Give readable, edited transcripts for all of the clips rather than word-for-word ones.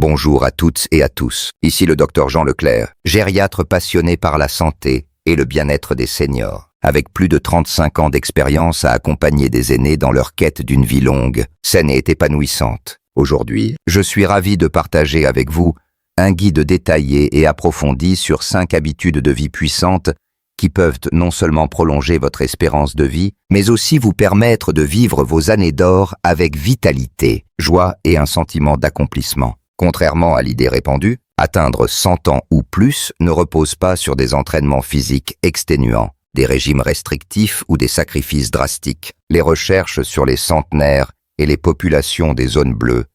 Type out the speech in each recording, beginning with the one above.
Bonjour à toutes et à tous. Ici le docteur Jean Leclerc, gériatre passionné par la santé et le bien-être des seniors. Avec plus de 35 ans d'expérience à accompagner des aînés dans leur quête d'une vie longue, saine et épanouissante. Aujourd'hui, je suis ravi de partager avec vous un guide détaillé et approfondi sur 5 habitudes de vie puissantes qui peuvent non seulement prolonger votre espérance de vie, mais aussi vous permettre de vivre vos années d'or avec vitalité, joie et un sentiment d'accomplissement. Contrairement à l'idée répandue, atteindre 100 ans ou plus ne repose pas sur des entraînements physiques exténuants, des régimes restrictifs ou des sacrifices drastiques. Les recherches sur les centenaires et les populations des zones bleues,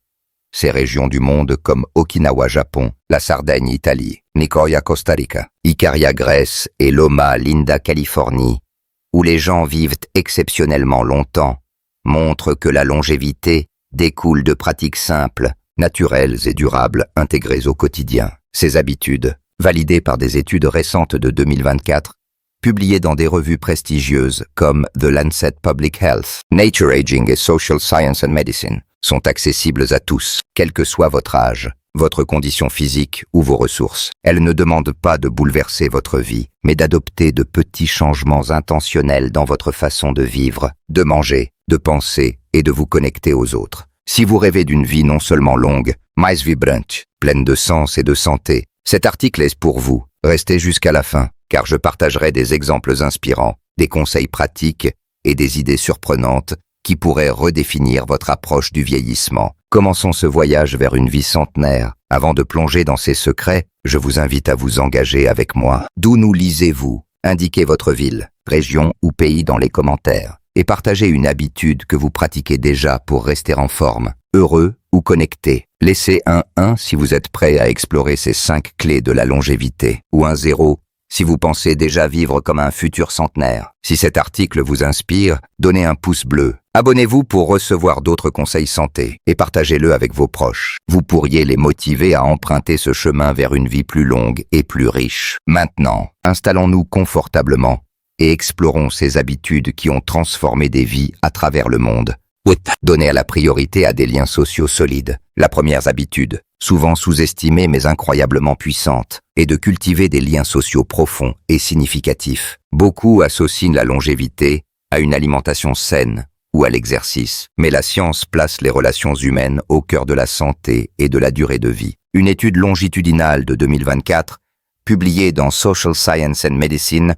ces régions du monde comme Okinawa Japon, la Sardaigne Italie, Nicoya Costa Rica, Ikaria Grèce et Loma Linda Californie, où les gens vivent exceptionnellement longtemps, montrent que la longévité découle de pratiques simples, naturelles et durables intégrées au quotidien. Ces habitudes, validées par des études récentes de 2024, publiées dans des revues prestigieuses comme The Lancet Public Health, Nature Aging et Social Science and Medicine, sont accessibles à tous, quel que soit votre âge, votre condition physique ou vos ressources. Elles ne demandent pas de bouleverser votre vie, mais d'adopter de petits changements intentionnels dans votre façon de vivre, de manger, de penser et de vous connecter aux autres. Si vous rêvez d'une vie non seulement longue, mais vibrante, pleine de sens et de santé, cet article est pour vous. Restez jusqu'à la fin, car je partagerai des exemples inspirants, des conseils pratiques et des idées surprenantes qui pourraient redéfinir votre approche du vieillissement. Commençons ce voyage vers une vie centenaire. Avant de plonger dans ces secrets, je vous invite à vous engager avec moi. D'où nous lisez-vous? Indiquez votre ville, région ou pays dans les commentaires et partagez une habitude que vous pratiquez déjà pour rester en forme, heureux ou connecté. Laissez un 1 si vous êtes prêt à explorer ces 5 clés de la longévité, ou un 0 si vous pensez déjà vivre comme un futur centenaire. Si cet article vous inspire, donnez un pouce bleu. Abonnez-vous pour recevoir d'autres conseils santé et partagez-le avec vos proches. Vous pourriez les motiver à emprunter ce chemin vers une vie plus longue et plus riche. Maintenant, installons-nous confortablement et explorons ces habitudes qui ont transformé des vies à travers le monde. Donnez la priorité à des liens sociaux solides. La première habitude, souvent sous-estimée mais incroyablement puissante, est de cultiver des liens sociaux profonds et significatifs. Beaucoup associent la longévité à une alimentation saine ou à l'exercice, mais la science place les relations humaines au cœur de la santé et de la durée de vie. Une étude longitudinale de 2024, publiée dans Social Science and Medicine,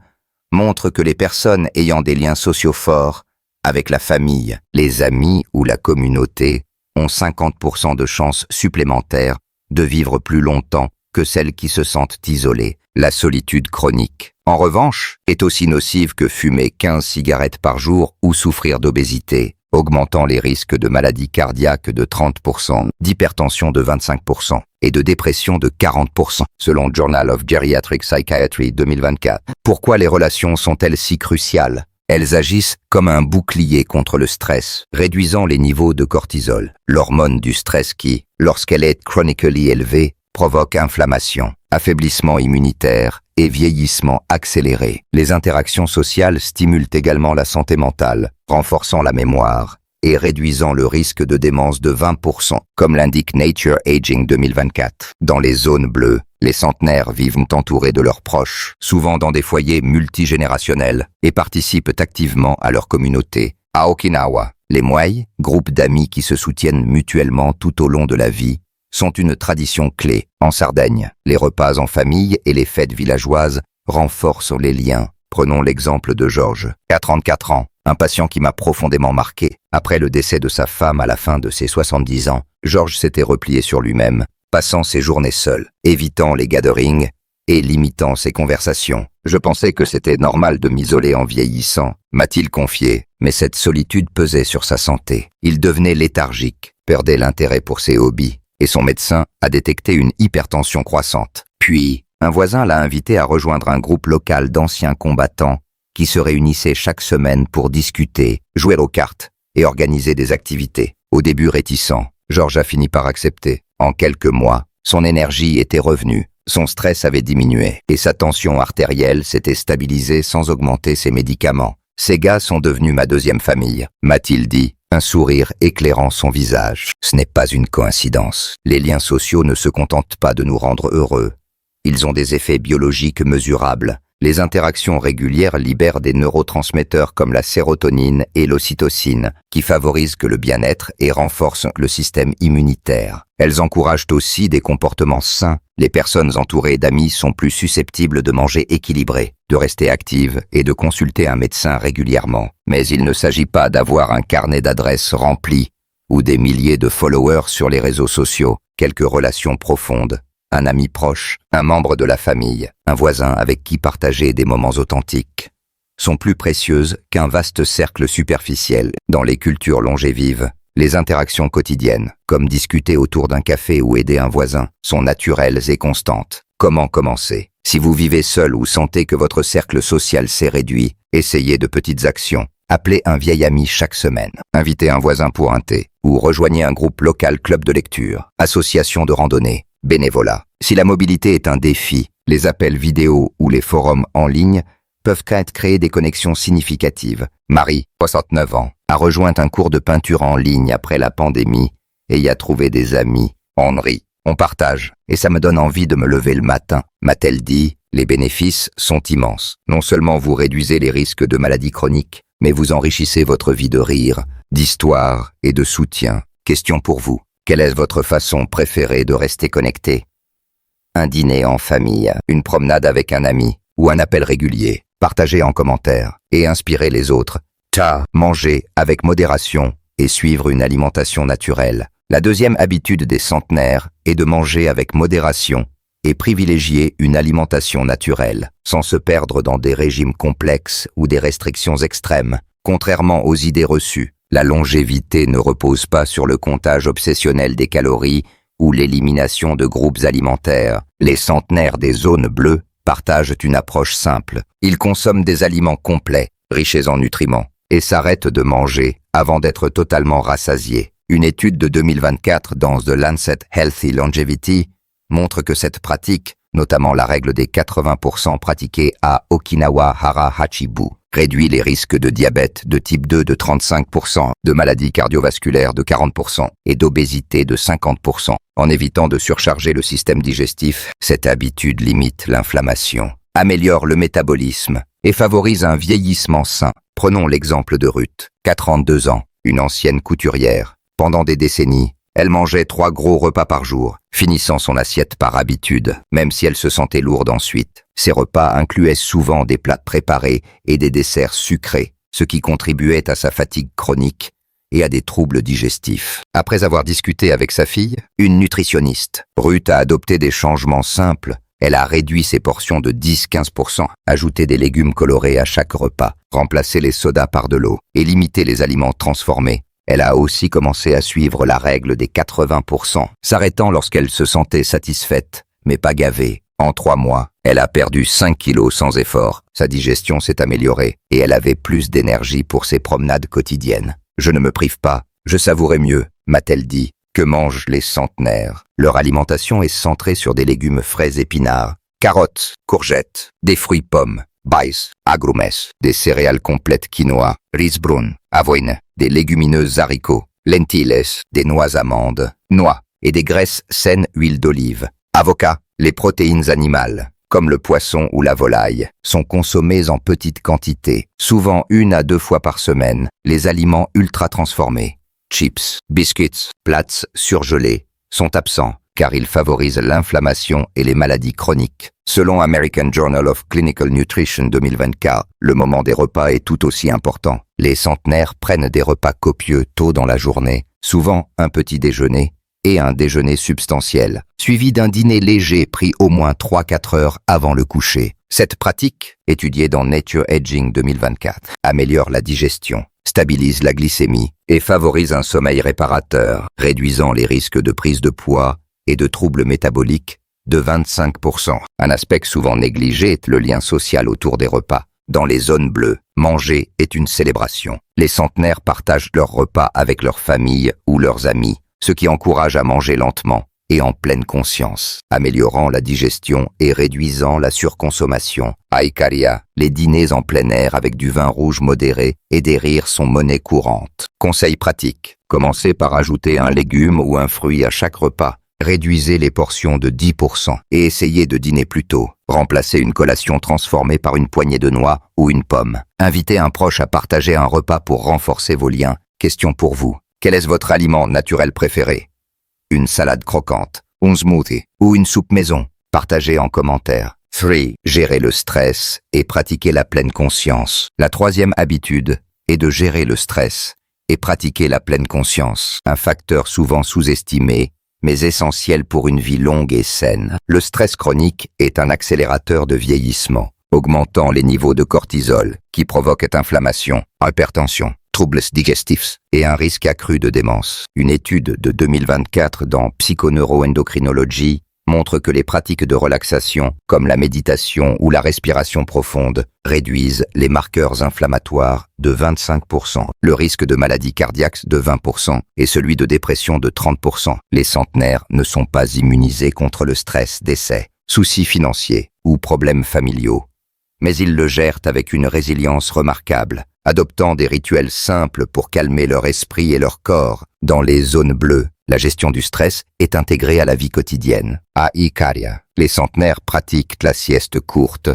montre que les personnes ayant des liens sociaux forts avec la famille, les amis ou la communauté ont 50% de chances supplémentaires de vivre plus longtemps que celles qui se sentent isolées. La solitude chronique, en revanche, est aussi nocive que fumer 15 cigarettes par jour ou souffrir d'obésité, augmentant les risques de maladies cardiaques de 30%, d'hypertension de 25% et de dépression de 40%, selon Journal of Geriatric Psychiatry 2024. Pourquoi les relations sont-elles si cruciales? Elles agissent comme un bouclier contre le stress, réduisant les niveaux de cortisol, l'hormone du stress qui, lorsqu'elle est chronically élevée, provoque inflammation, affaiblissement immunitaire et vieillissement accéléré. Les interactions sociales stimulent également la santé mentale, renforçant la mémoire et réduisant le risque de démence de 20%, comme l'indique Nature Aging 2024. Dans les zones bleues, les centenaires vivent entourés de leurs proches, souvent dans des foyers multigénérationnels, et participent activement à leur communauté. À Okinawa, les moai, groupes d'amis qui se soutiennent mutuellement tout au long de la vie, sont une tradition clé. En Sardaigne, les repas en famille et les fêtes villageoises renforcent les liens. Prenons l'exemple de Georges, à 34 ans, un patient qui m'a profondément marqué. Après le décès de sa femme à la fin de ses 70 ans, Georges s'était replié sur lui-même, passant ses journées seul, évitant les gatherings et limitant ses conversations. Je pensais que c'était normal de m'isoler en vieillissant, m'a-t-il confié, mais cette solitude pesait sur sa santé. Il devenait léthargique, perdait l'intérêt pour ses hobbies, et son médecin a détecté une hypertension croissante. Puis, un voisin l'a invité à rejoindre un groupe local d'anciens combattants qui se réunissaient chaque semaine pour discuter, jouer aux cartes et organiser des activités. Au début réticent, Georges a fini par accepter. En quelques mois, son énergie était revenue, son stress avait diminué et sa tension artérielle s'était stabilisée sans augmenter ses médicaments. Ces gars sont devenus ma deuxième famille, m'a-t-il dit, un sourire éclairant son visage. Ce n'est pas une coïncidence. Les liens sociaux ne se contentent pas de nous rendre heureux. Ils ont des effets biologiques mesurables. Les interactions régulières libèrent des neurotransmetteurs comme la sérotonine et l'ocytocine, qui favorisent le bien-être et renforcent le système immunitaire. Elles encouragent aussi des comportements sains. Les personnes entourées d'amis sont plus susceptibles de manger équilibré, de rester actives et de consulter un médecin régulièrement. Mais il ne s'agit pas d'avoir un carnet d'adresses rempli ou des milliers de followers sur les réseaux sociaux. Quelques relations profondes, un ami proche, un membre de la famille, un voisin avec qui partager des moments authentiques, sont plus précieuses qu'un vaste cercle superficiel. Dans les cultures longévives, les interactions quotidiennes, comme discuter autour d'un café ou aider un voisin, sont naturelles et constantes. Comment commencer? Si vous vivez seul ou sentez que votre cercle social s'est réduit, essayez de petites actions. Appelez un vieil ami chaque semaine, invitez un voisin pour un thé, ou rejoignez un groupe local club de lecture, association de randonnée, bénévolat. Si la mobilité est un défi, les appels vidéo ou les forums en ligne peuvent créer des connexions significatives. Marie, 69 ans, a rejoint un cours de peinture en ligne après la pandémie et y a trouvé des amis. On rit, on partage, et ça me donne envie de me lever le matin, m'a-t-elle dit. Les bénéfices sont immenses. Non seulement vous réduisez les risques de maladies chroniques, mais vous enrichissez votre vie de rire, d'histoire et de soutien. Question pour vous. Quelle est votre façon préférée de rester connecté? Un dîner en famille, une promenade avec un ami ou un appel régulier. Partagez en commentaire et inspirez les autres. Manger avec modération et suivre une alimentation naturelle. La deuxième habitude des centenaires est de manger avec modération et privilégier une alimentation naturelle, sans se perdre dans des régimes complexes ou des restrictions extrêmes. Contrairement aux idées reçues, la longévité ne repose pas sur le comptage obsessionnel des calories ou l'élimination de groupes alimentaires. Les centenaires des zones bleues partagent une approche simple. Ils consomment des aliments complets, riches en nutriments, et s'arrêtent de manger avant d'être totalement rassasiés. Une étude de 2024 dans The Lancet Healthy Longevity montre que cette pratique, notamment la règle des 80% pratiquée à Okinawa Hara Hachibu, réduit les risques de diabète de type 2 de 35%, de maladies cardiovasculaires de 40% et d'obésité de 50%. En évitant de surcharger le système digestif, cette habitude limite l'inflammation, améliore le métabolisme et favorise un vieillissement sain. Prenons l'exemple de Ruth, 42 ans, une ancienne couturière. Pendant des décennies, elle mangeait 3 gros repas par jour, finissant son assiette par habitude, même si elle se sentait lourde ensuite. Ces repas incluaient souvent des plats préparés et des desserts sucrés, ce qui contribuait à sa fatigue chronique et à des troubles digestifs. Après avoir discuté avec sa fille, une nutritionniste, Ruth a adopté des changements simples. Elle a réduit ses portions de 10-15%, ajouté des légumes colorés à chaque repas, remplacé les sodas par de l'eau et limité les aliments transformés. Elle a aussi commencé à suivre la règle des 80%, s'arrêtant lorsqu'elle se sentait satisfaite, mais pas gavée. En 3 mois, elle a perdu 5 kilos sans effort. Sa digestion s'est améliorée et elle avait plus d'énergie pour ses promenades quotidiennes. Je ne me prive pas, je savourais mieux, m'a-t-elle dit. Que mangent les centenaires? Leur alimentation est centrée sur des légumes frais épinards, carottes, courgettes, des fruits pommes, maïs, agrumes, des céréales complètes quinoa, risbrun, avoine, des légumineuses haricots, lentilles, des noix amandes, noix et des graisses saines huile d'olive. Avocat, les protéines animales, comme le poisson ou la volaille, sont consommées en petites quantités, souvent 1 à 2 fois par semaine. Les aliments ultra transformés, chips, biscuits, plats surgelés, sont absents car ils favorisent l'inflammation et les maladies chroniques. Selon American Journal of Clinical Nutrition 2024, le moment des repas est tout aussi important. Les centenaires prennent des repas copieux tôt dans la journée, souvent un petit déjeuner et un déjeuner substantiel, suivi d'un dîner léger pris au moins 3-4 heures avant le coucher. Cette pratique, étudiée dans Nature Aging 2024, améliore la digestion, stabilise la glycémie et favorise un sommeil réparateur, réduisant les risques de prise de poids et de troubles métaboliques de 25%. Un aspect souvent négligé est le lien social autour des repas. Dans les zones bleues, manger est une célébration. Les centenaires partagent leurs repas avec leur famille ou leurs amis, ce qui encourage à manger lentement et en pleine conscience, améliorant la digestion et réduisant la surconsommation. Aikaria, les dîners en plein air avec du vin rouge modéré et des rires sont monnaie courante. Conseil pratique. Commencez par ajouter un légume ou un fruit à chaque repas. Réduisez les portions de 10% et essayez de dîner plus tôt. Remplacez une collation transformée par une poignée de noix ou une pomme. Invitez un proche à partager un repas pour renforcer vos liens. Question pour vous. Quel est votre aliment naturel préféré? Une salade croquante, un smoothie ou une soupe maison? Partagez en commentaire. 3. Gérez le stress et pratiquez la pleine conscience. La troisième habitude est de gérer le stress et pratiquer la pleine conscience. Un facteur souvent sous-estimé mais essentiel pour une vie longue et saine. Le stress chronique est un accélérateur de vieillissement, augmentant les niveaux de cortisol, qui provoquent inflammation, hypertension, troubles digestifs et un risque accru de démence. Une étude de 2024 dans Psychoneuroendocrinology montre que les pratiques de relaxation, comme la méditation ou la respiration profonde, réduisent les marqueurs inflammatoires de 25%, le risque de maladie cardiaque de 20% et celui de dépression de 30%. Les centenaires ne sont pas immunisés contre le stress, décès, soucis financiers ou problèmes familiaux, mais ils le gèrent avec une résilience remarquable, adoptant des rituels simples pour calmer leur esprit et leur corps. Dans les zones bleues, la gestion du stress est intégrée à la vie quotidienne. À Ikaria, les centenaires pratiquent la sieste courte,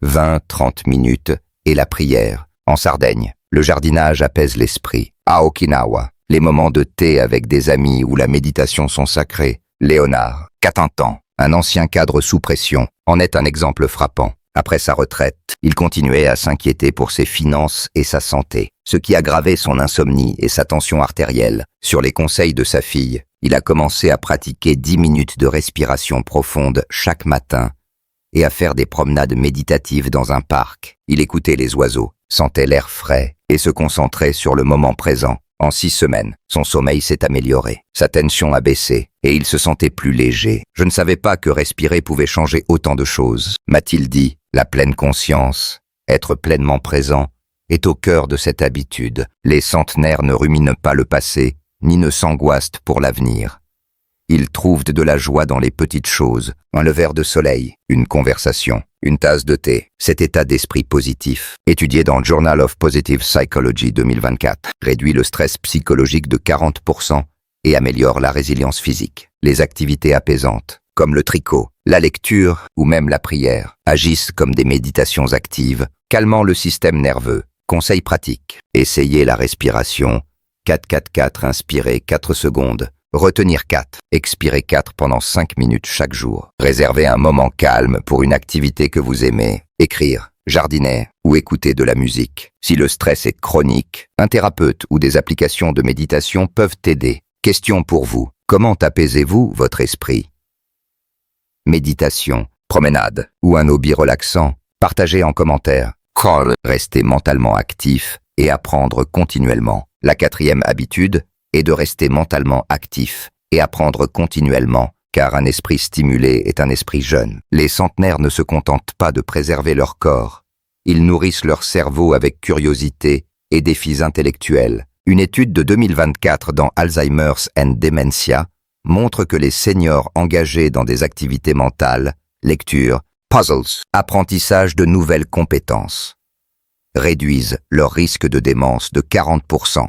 20-30 minutes, et la prière. En Sardaigne, le jardinage apaise l'esprit. À Okinawa, les moments de thé avec des amis ou la méditation sont sacrés. Léonard, Catintan, un ancien cadre sous pression, en est un exemple frappant. Après sa retraite, il continuait à s'inquiéter pour ses finances et sa santé, ce qui aggravait son insomnie et sa tension artérielle. Sur les conseils de sa fille, il a commencé à pratiquer 10 minutes de respiration profonde chaque matin et à faire des promenades méditatives dans un parc. Il écoutait les oiseaux, sentait l'air frais et se concentrait sur le moment présent. En 6 semaines, son sommeil s'est amélioré, sa tension a baissé et il se sentait plus léger. Je ne savais pas que respirer pouvait changer autant de choses, m'a-t-il dit. La pleine conscience, être pleinement présent, est au cœur de cette habitude. Les centenaires ne ruminent pas le passé, ni ne s'angoissent pour l'avenir. Ils trouvent de la joie dans les petites choses, un lever de soleil, une conversation, une tasse de thé. Cet état d'esprit positif, étudié dans Journal of Positive Psychology 2024, réduit le stress psychologique de 40% et améliore la résilience physique. Les activités apaisantes, comme le tricot, la lecture ou même la prière, agissent comme des méditations actives, calmant le système nerveux. Conseil pratique. Essayez la respiration. 4-4-4, inspirez 4 secondes. Retenir 4. Expirez 4 pendant 5 minutes chaque jour. Réservez un moment calme pour une activité que vous aimez. Écrire, jardiner ou écouter de la musique. Si le stress est chronique, un thérapeute ou des applications de méditation peuvent aider. Question pour vous. Comment apaisez-vous votre esprit? Méditation, promenade ou un hobby relaxant, partagez en commentaire. Restez mentalement actif et apprendre continuellement. La 4e habitude est de rester mentalement actif et apprendre continuellement, car un esprit stimulé est un esprit jeune. Les centenaires ne se contentent pas de préserver leur corps. Ils nourrissent leur cerveau avec curiosité et défis intellectuels. Une étude de 2024 dans Alzheimer's and Dementia montre que les seniors engagés dans des activités mentales, lecture, puzzles, apprentissage de nouvelles compétences, réduisent leur risque de démence de 40%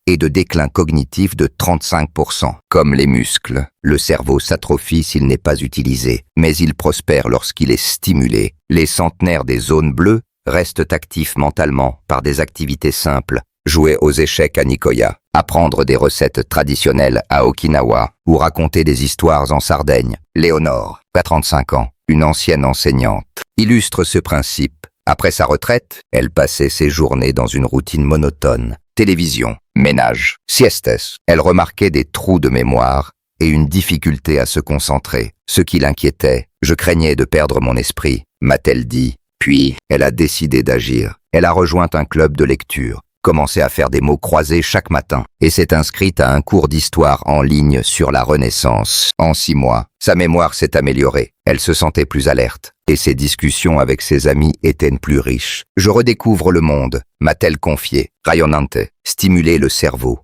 et de déclin cognitif de 35%. Comme les muscles, le cerveau s'atrophie s'il n'est pas utilisé, mais il prospère lorsqu'il est stimulé. Les centenaires des zones bleues restent actifs mentalement par des activités simples, jouer aux échecs à Nicoya, apprendre des recettes traditionnelles à Okinawa ou raconter des histoires en Sardaigne. Léonore, à 35 ans, une ancienne enseignante, illustre ce principe. Après sa retraite, elle passait ses journées dans une routine monotone. Télévision, ménage, siestes. Elle remarquait des trous de mémoire et une difficulté à se concentrer. Ce qui l'inquiétait, je craignais de perdre mon esprit, m'a-t-elle dit. Puis, elle a décidé d'agir. Elle a rejoint un club de lecture, commencé à faire des mots croisés chaque matin et s'est inscrite à un cours d'histoire en ligne sur la Renaissance. En 6 mois, sa mémoire s'est améliorée. Elle se sentait plus alerte et ses discussions avec ses amis étaient plus riches. Je redécouvre le monde, m'a-t-elle confié. Rayonnante, stimuler le cerveau.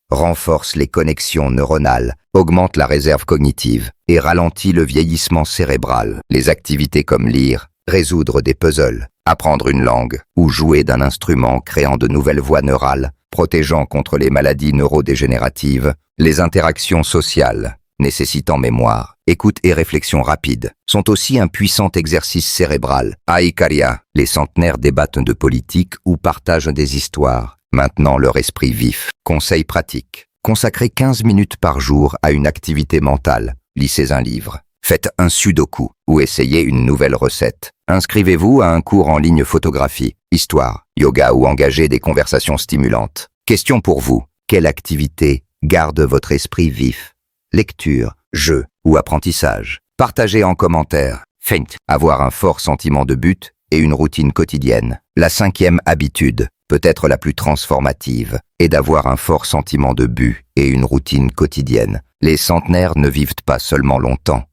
renforce les connexions neuronales, augmente la réserve cognitive et ralentit le vieillissement cérébral. Les activités comme lire, résoudre des puzzles, apprendre une langue ou jouer d'un instrument créant de nouvelles voies neurales, protégeant contre les maladies neurodégénératives, les interactions sociales, nécessitant mémoire, écoute et réflexion rapide, sont aussi un puissant exercice cérébral. À Ikaria, les centenaires débattent de politique ou partagent des histoires, maintenant leur esprit vif. Conseils pratiques. Consacrez 15 minutes par jour à une activité mentale. Lisez un livre. Faites un sudoku ou essayez une nouvelle recette. Inscrivez-vous à un cours en ligne photographie, histoire, yoga ou engagez des conversations stimulantes. Question pour vous. Quelle activité garde votre esprit vif? Lecture, jeu ou apprentissage. Partagez en commentaire. Feint. Avoir un fort sentiment de but et une routine quotidienne. La 5e habitude, peut-être la plus transformative, est d'avoir un fort sentiment de but et une routine quotidienne. Les centenaires ne vivent pas seulement longtemps.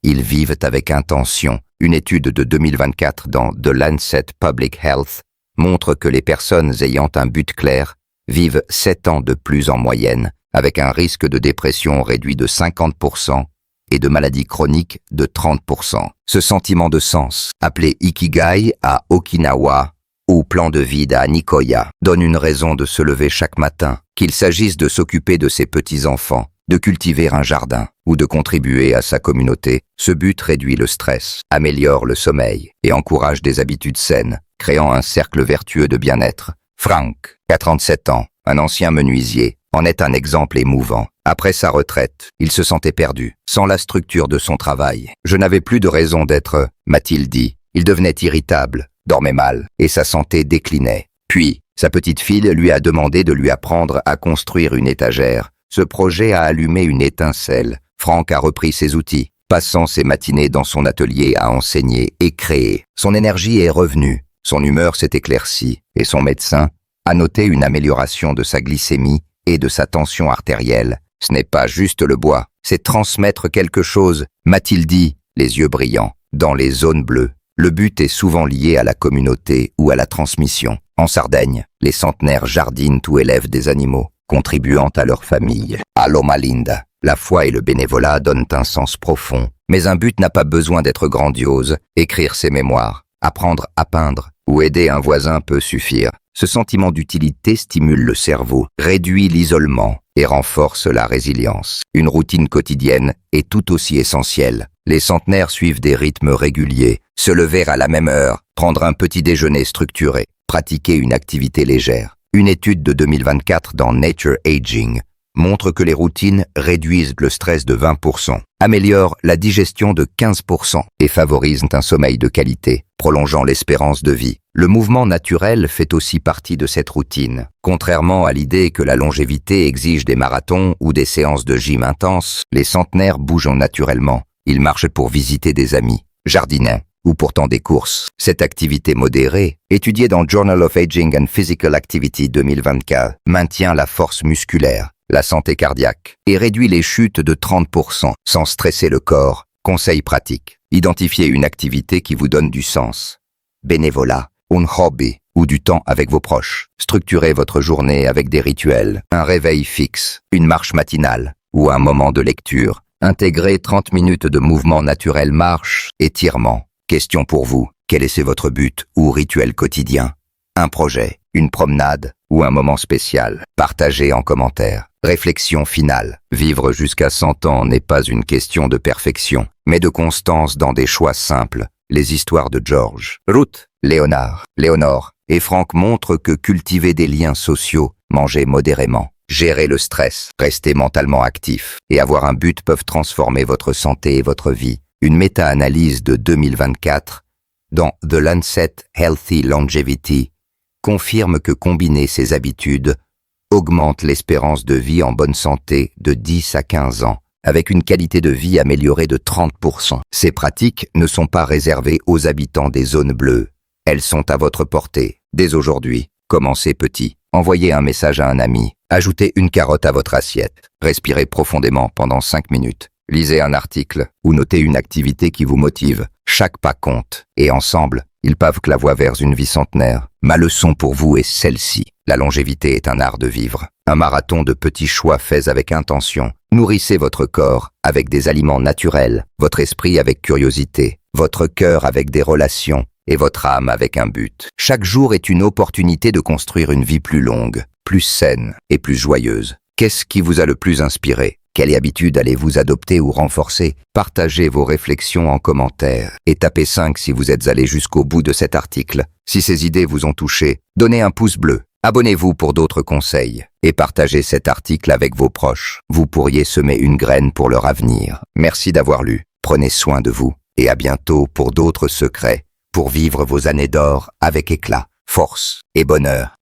Ils vivent avec intention. Une étude de 2024 dans The Lancet Public Health montre que les personnes ayant un but clair vivent 7 ans de plus en moyenne, avec un risque de dépression réduit de 50% et de maladies chroniques de 30%. Ce sentiment de sens, appelé Ikigai à Okinawa ou plan de vie à Nicoya, donne une raison de se lever chaque matin, qu'il s'agisse de s'occuper de ses petits-enfants, de cultiver un jardin ou de contribuer à sa communauté. Ce but réduit le stress, améliore le sommeil et encourage des habitudes saines, créant un cercle vertueux de bien-être. Frank, 47 ans, un ancien menuisier, en est un exemple émouvant. Après sa retraite, il se sentait perdu, sans la structure de son travail. « Je n'avais plus de raison d'être », m'a-t-il dit. Il devenait irritable, dormait mal, et sa santé déclinait. Puis, sa petite fille lui a demandé de lui apprendre à construire une étagère. Ce projet a allumé une étincelle. Frank a repris ses outils, passant ses matinées dans son atelier à enseigner et créer. Son énergie est revenue, son humeur s'est éclaircie, et son médecin a noté une amélioration de sa glycémie et de sa tension artérielle. Ce n'est pas juste le bois, c'est transmettre quelque chose, m'a-t-il dit, les yeux brillants, dans les zones bleues. Le but est souvent lié à la communauté ou à la transmission. En Sardaigne, les centenaires jardinent ou élèvent des animaux, contribuant à leur famille. À Loma Linda, la foi et le bénévolat donnent un sens profond, mais un but n'a pas besoin d'être grandiose. Écrire ses mémoires, apprendre à peindre ou aider un voisin peut suffire. Ce sentiment d'utilité stimule le cerveau, réduit l'isolement et renforce la résilience. Une routine quotidienne est tout aussi essentielle. Les centenaires suivent des rythmes réguliers, se lever à la même heure, prendre un petit déjeuner structuré, pratiquer une activité légère. Une étude de 2024 dans Nature Aging montre que les routines réduisent le stress de 20%, améliorent la digestion de 15% et favorisent un sommeil de qualité, prolongeant l'espérance de vie. Le mouvement naturel fait aussi partie de cette routine. Contrairement à l'idée que la longévité exige des marathons ou des séances de gym intenses, les centenaires bougent naturellement. Ils marchent pour visiter des amis, jardiner ou pourtant des courses. Cette activité modérée, étudiée dans Journal of Aging and Physical Activity 2024, maintient la force musculaire, la santé cardiaque et réduit les chutes de 30% sans stresser le corps. Conseil pratique. Identifiez une activité qui vous donne du sens. Bénévolat, un hobby ou du temps avec vos proches. Structurez votre journée avec des rituels, un réveil fixe, une marche matinale ou un moment de lecture. Intégrez 30 minutes de mouvement naturel, marche, étirement. Question pour vous, quel est votre but ou rituel quotidien? Un projet, une promenade ou un moment spécial? Partagez en commentaire. Réflexion finale. Vivre jusqu'à 100 ans n'est pas une question de perfection, mais de constance dans des choix simples. Les histoires de George, Ruth, Léonore et Frank montrent que cultiver des liens sociaux, manger modérément, gérer le stress, rester mentalement actif et avoir un but peuvent transformer votre santé et votre vie. Une méta-analyse de 2024 dans The Lancet Healthy Longevity confirme que combiner ces habitudes augmente l'espérance de vie en bonne santé de 10 à 15 ans, avec une qualité de vie améliorée de 30%. Ces pratiques ne sont pas réservées aux habitants des zones bleues. Elles sont à votre portée. Dès aujourd'hui, commencez petit. Envoyez un message à un ami. Ajoutez une carotte à votre assiette. Respirez profondément pendant 5 minutes. Lisez un article ou notez une activité qui vous motive. Chaque pas compte. Et ensemble, ils pavent la voie vers une vie centenaire. Ma leçon pour vous est celle-ci. La longévité est un art de vivre. Un marathon de petits choix faits avec intention. Nourrissez votre corps avec des aliments naturels, votre esprit avec curiosité, votre cœur avec des relations et votre âme avec un but. Chaque jour est une opportunité de construire une vie plus longue, plus saine et plus joyeuse. Qu'est-ce qui vous a le plus inspiré? Quelle habitude allez-vous adopter ou renforcer? Partagez vos réflexions en commentaire et tapez 5 si vous êtes allé jusqu'au bout de cet article. Si ces idées vous ont touché, donnez un pouce bleu. Abonnez-vous pour d'autres conseils et partagez cet article avec vos proches. Vous pourriez semer une graine pour leur avenir. Merci d'avoir lu. Prenez soin de vous et à bientôt pour d'autres secrets pour vivre vos années d'or avec éclat, force et bonheur.